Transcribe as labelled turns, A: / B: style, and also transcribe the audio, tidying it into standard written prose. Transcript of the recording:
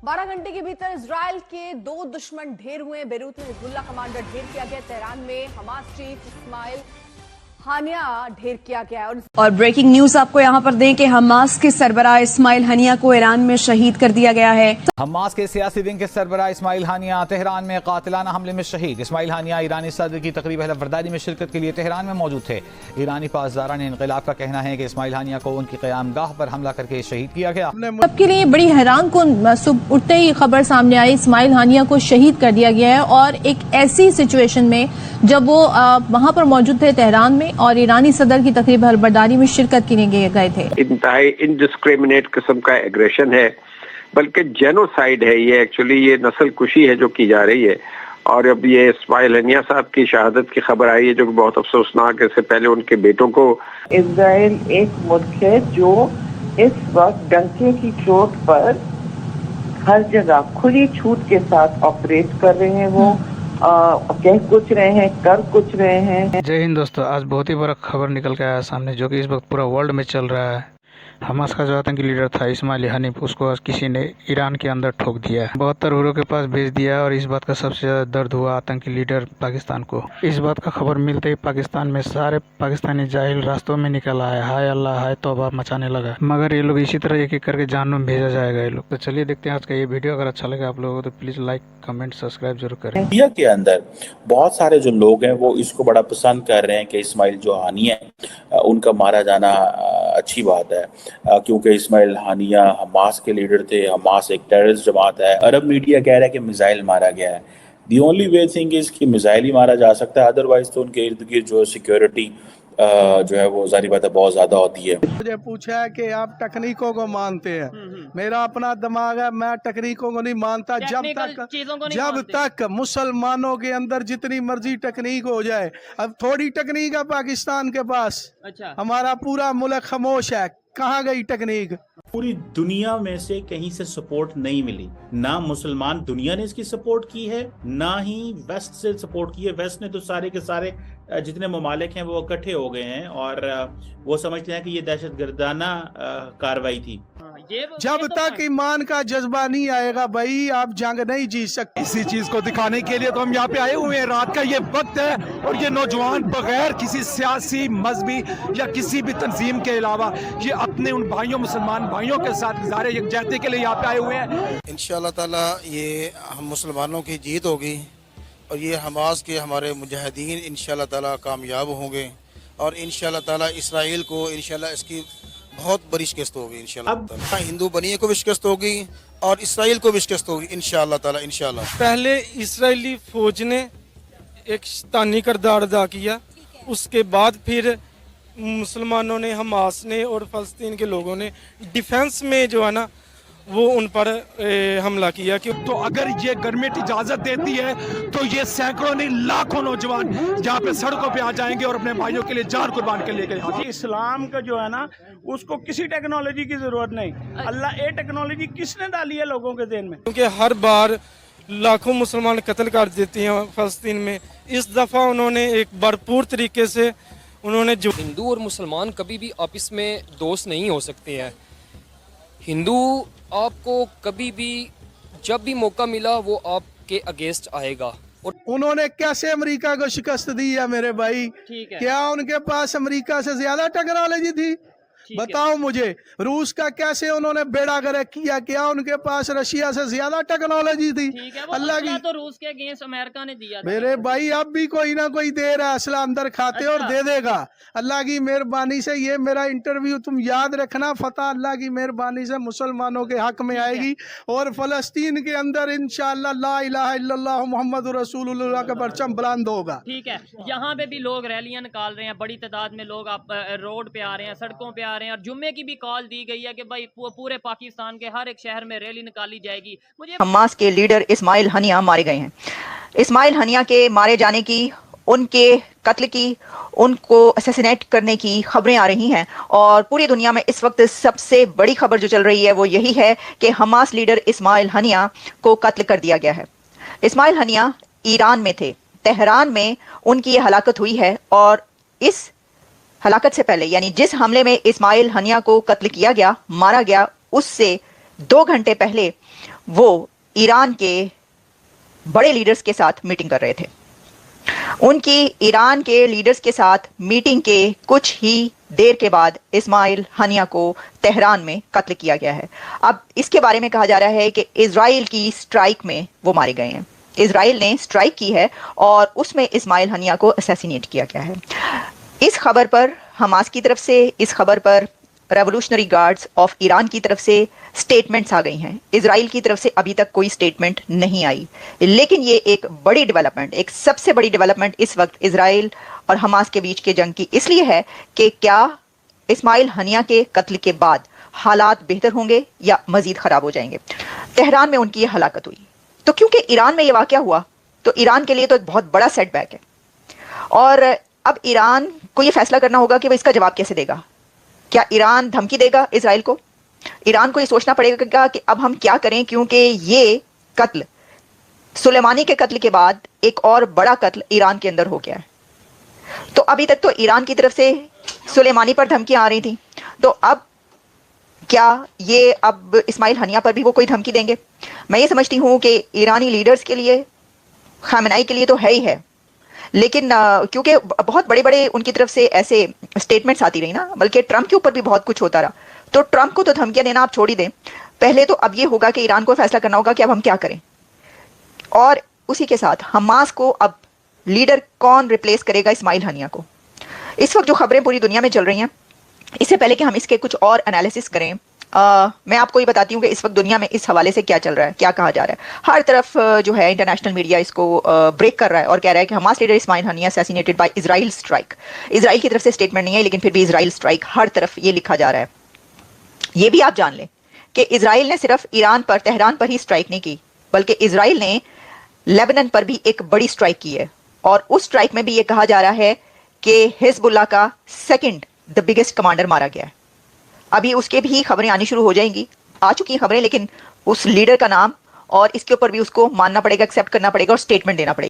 A: 12 घंटे के भीतर इजराइल के 2 दुश्मन ढेर हुए। बेरूत में हिजबुल्ला कमांडर ढेर किया गया, तेहरान में हमास चीफ इस्माइल हानिया ढेर किया गया।
B: और ब्रेकिंग न्यूज आपको यहाँ पर दें कि हमास के सरबराह इस्माइल हानिया को ईरान में शहीद कर दिया गया है।
C: हमास के सियासी विंग के सरबराह इस्माइल हानिया तेहरान में कातिलाना हमले में शहीद। इस्माइल हानिया ईरानी सदर की तकरीब हलफबरदारी में शिरकत के लिए तेहरान में मौजूद थे। ईरानी पासदारान इनकलाब का कहना है कि इस्माइल हानिया को उनकी क़यामगाह पर हमला करके शहीद किया गया।
D: सबके लिए बड़ी हैरान कुन सुबह उठते ही खबर सामने आई, इस्माइल हानिया को शहीद कर दिया गया है। और एक ऐसी सिचुएशन में जब वो वहाँ पर मौजूद थे तेहरान में और ईरानी सदर की तकरीब हलफबरदारी में शिरकत के लिए गए थे।
E: इंतहाई इनडिस्क्रिमिनेट किस्म का एग्रेशन है, बल्कि जेनोसाइड है। ये एक्चुअली ये नस्ल कुशी है जो की जा रही है। और अब ये इस्माइल हानिया साहब की शहादत की खबर आई है जो बहुत अफसोसनाक है। इससे पहले उनके बेटों को
F: इजराइल एक मुल्क है जो इस वक्त डंके की चोट पर हर जगह खुली छूट के साथ ऑपरेट कर रहे हैं। वो कह कुछ रहे हैं, कर कुछ रहे हैं।
G: जय हिंद दोस्तों, आज बहुत ही बड़ा खबर निकल के आया सामने जो कि इस वक्त पूरा वर्ल्ड में चल रहा है। हमास का जो आतंकी लीडर था इस्माइल हानिया, उसको आज किसी ने ईरान के अंदर ठोक दिया है, 72 हुरों के पास भेज दिया। और इस बात का सबसे ज्यादा दर्द हुआ आतंकी लीडर पाकिस्तान को। इस बात का खबर मिलते ही पाकिस्तान में सारे पाकिस्तानी जाहिल रास्तों में निकल आए, हाय अल्लाह हाय तौबा मचाने लगा। मगर ये लोग इसी तरह एक एक करके जहन्नुम में भेजा जाएगा ये लोग। तो चलिए देखते हैं आज का ये वीडियो। अगर अच्छा लगे आप लोगों को तो प्लीज लाइक कमेंट सब्सक्राइब जरूर करें।
H: इंडिया के अंदर बहुत सारे जो लोग हैं वो इसको बड़ा पसंद कर रहे हैं कि इस्माइल जो हानिया है उनका मारा जाना अच्छी बात है, क्योंकि इस्माइल हानिया हमास के लीडर थे। हमास एक टेररिस्ट जमात है। अरब मीडिया कह रहा है कि मिसाइल मारा गया है। The only way thing is कि मिसाइल ही मारा जा सकता है, अदरवाइज तो उनके इर्द गिर्द जो सिक्योरिटी जो है वो जारी बात है बहुत ज्यादा होती है।
I: मुझे पूछा है कि आप तकनीकों को मानते हैं। मेरा अपना दिमाग है, मैं तकनीकों को नहीं मानता। जब तक मुसलमानों के अंदर जितनी मर्जी तकनीक हो जाए, अब थोड़ी तकनीक है पाकिस्तान के पास। अच्छा, हमारा पूरा मुल्क खामोश है। कहाँ गई तकनीक?
H: पूरी दुनिया में से कहीं से सपोर्ट नहीं मिली। ना मुसलमान दुनिया ने इसकी सपोर्ट की है, ना ही वेस्ट से सपोर्ट की है। वेस्ट ने तो सारे के सारे जितने ममालिक हैं वो इकट्ठे हो गए हैं और वो समझते हैं कि ये दहशतगर्दाना कार्रवाई थी।
I: जब तक ईमान का जज्बा नहीं आएगा भाई, आप जंग नहीं जीत सकते।
J: इसी चीज को दिखाने के लिए तो हम यहाँ पे आए हुए हैं। रात का ये वक्त है और ये नौजवान बगैर किसी सियासी मजहबी या किसी भी तंजीम के अलावा ये अपने उन भाइयों मुसलमान भाइयों के साथ गुजारे यकजहती के लिए यहाँ पे आए हुए हैं।
K: इंशाअल्लाह ताला ये हम मुसलमानों की जीत होगी और ये हमास के हमारे मुजाहिदीन इंशाअल्लाह ताला कामयाब होंगे और इंशाअल्लाह ताला इसराइल को इंशाअल्लाह इसकी बहुत बड़ी शिकस्त होगी। इंशाअल्लाह हिंदू बनिए को भी शिकस्त होगी और इसराइल को भी शिकस्त होगी इंशाअल्लाह ताला। इंशाअल्लाह
L: पहले इसराइली फौज ने एक शैतानी किरदार अदा किया, उसके बाद फिर मुसलमानों ने, हमास ने और फ़लस्तीन के लोगों ने डिफेंस में जो है ना वो उन पर हमला किया।
J: तो अगर ये गवर्नमेंट इजाजत देती है तो ये सैकड़ों नहीं लाखों नौजवान यहाँ पे सड़कों पे आ जाएंगे और अपने भाइयों के लिए जान कुर्बान कर लेके।
I: इस्लाम का जो है ना उसको किसी टेक्नोलॉजी की जरूरत नहीं। अल्लाह ये टेक्नोलॉजी किसने डाली है लोगों के ज़हन में?
L: क्योंकि हर बार लाखों मुसलमान कत्ल कर देते हैं फ़लस्तीन में। इस दफ़ा उन्होंने एक भरपूर तरीके से उन्होंने जो
M: हिंदू और मुसलमान कभी भी आपस में दोस्त नहीं हो सकते हैं। हिंदू आपको कभी भी जब भी मौका मिला वो आपके अगेंस्ट आएगा। और
I: उन्होंने कैसे अमेरिका को शिकस्त दी है मेरे भाई? क्या उनके पास अमेरिका से ज्यादा टेक्नोलॉजी थी? बताओ मुझे। रूस का कैसे उन्होंने बेड़ा गर्क किया? क्या उनके पास रशिया से ज्यादा टेक्नोलॉजी थी? अल्लाह की
N: तो रूस के अगेंस्ट अमेरिका ने दिया
I: मेरे भाई, अब भी कोई ना कोई दे रहा है असला अंदर खाते और दे देगा। अल्लाह की मेहरबानी से ये मेरा इंटरव्यू तुम याद रखना। फतह अल्लाह की मेहरबानी से मुसलमानों के हक में आएगी और फलस्तीन के अंदर इंशाअल्लाह ला इलाहा इल्लल्लाह मुहम्मदुर रसूलुल्लाह का परचम बुलंद होगा।
N: ठीक है, यहाँ पे भी लोग रैलियां निकाल रहे हैं, बड़ी तादाद में लोग आप रोड पे आ रहे हैं, सड़कों पे आ रहे हैं। और जुम्मे की भी कॉल दी गई है कि भाई पूरे पाकिस्तान के हर एक शहर में रैली निकाली जाएगी। मुझे
O: हमास के लीडर इस्माइल हानिया मारे गए हैं। इस्माइल हानिया के मारे जाने की, उनके कत्ल की, उनको असैसिनेट करने की खबरें आ रही हैं और पूरी दुनिया में इस वक्त सबसे बड़ी खबर जो चल रही है वो यही है कि हमास लीडर इस्माइल हानिया को कत्ल कर दिया गया है। इस्माइल हानिया ईरान में थे, तेहरान में उनकी ये हलाकत हुई है और इस हलाकत से पहले यानी जिस हमले में इस्माइल हानिया को कत्ल किया गया, मारा गया, उससे 2 घंटे पहले वो ईरान के बड़े लीडर्स के साथ मीटिंग कर रहे थे। उनकी ईरान के लीडर्स के साथ मीटिंग के कुछ ही देर के बाद इस्माइल हानिया को तेहरान में कत्ल किया गया है। अब इसके बारे में कहा जा रहा है कि इजराइल की स्ट्राइक में वो मारे गए हैं। इजराइल ने स्ट्राइक की है और उसमें इस्माइल हानिया को असैसिनेट किया गया है। इस खबर पर हमास की तरफ से, इस खबर पर रेवोल्यूशनरी गार्ड्स ऑफ ईरान की तरफ से स्टेटमेंट्स आ गई हैं। इजराइल की तरफ से अभी तक कोई स्टेटमेंट नहीं आई, लेकिन ये एक बड़ी डेवलपमेंट, एक सबसे बड़ी डेवलपमेंट इस वक्त इजराइल और हमास के बीच के जंग की इसलिए है कि क्या इस्माइल हानिया के कत्ल के बाद हालात बेहतर होंगे या मजीद खराब हो जाएंगे। तेहरान में उनकी ये हलाकत हुई, तो क्योंकि ईरान में ये वाकया हुआ तो ईरान के लिए तो एक बहुत बड़ा सेटबैक है और अब ईरान को ये फैसला करना होगा कि वो इसका जवाब कैसे देगा। क्या ईरान धमकी देगा इजराइल को? ईरान को ये सोचना पड़ेगा कि अब हम क्या करें, क्योंकि ये कत्ल, सुलेमानी के कत्ल के बाद एक और बड़ा कत्ल ईरान के अंदर हो गया है। तो अभी तक तो ईरान की तरफ से सुलेमानी पर धमकियां आ रही थी, तो अब क्या ये अब इस्माइल हानिया पर भी वो कोई धमकी देंगे? मैं ये समझती हूँ कि ईरानी लीडर्स के लिए, खामेनेई के लिए तो है ही है, लेकिन क्योंकि बहुत बड़े बड़े उनकी तरफ से ऐसे स्टेटमेंट्स आती रही ना, बल्कि ट्रंप के ऊपर भी बहुत कुछ होता रहा, तो ट्रंप को तो धमकियां देना आप छोड़ ही दें। पहले तो अब ये होगा कि ईरान को फैसला करना होगा कि अब हम क्या करें, और उसी के साथ हमास को अब लीडर कौन रिप्लेस करेगा इस्माइल हानिया को। इस वक्त जो खबरें पूरी दुनिया में चल रही हैं, इससे पहले कि हम इसके कुछ और एनालिसिस करें, मैं आपको ये बताती हूँ कि इस वक्त दुनिया में इस हवाले से क्या चल रहा है, क्या कहा जा रहा है। हर तरफ जो है इंटरनेशनल मीडिया इसको ब्रेक कर रहा है और कह रहा है कि Hamas leader Ismail Haniyeh assassinated by Israel strike. Israel की तरफ से स्टेटमेंट नहीं है, लेकिन फिर भी इजराइल स्ट्राइक, हर तरफ ये लिखा जा रहा है। ये भी आप जान लें कि इजराइल ने सिर्फ ईरान पर, तेहरान पर ही स्ट्राइक नहीं की, बल्कि इजराइल ने लेबनान पर भी एक बड़ी स्ट्राइक की है, और उस स्ट्राइक में भी ये कहा जा रहा है कि हिजबुल्लाह का सेकंड द बिगेस्ट कमांडर मारा गया है। अभी उसके भी खबरें आनी शुरू हो जाएंगी, आ चुकी खबरें, लेकिन उस लीडर का नाम और इसके ऊपर भी उसको मानना पड़ेगा, एक्सेप्ट करना पड़ेगा और स्टेटमेंट देना पड़ेगा।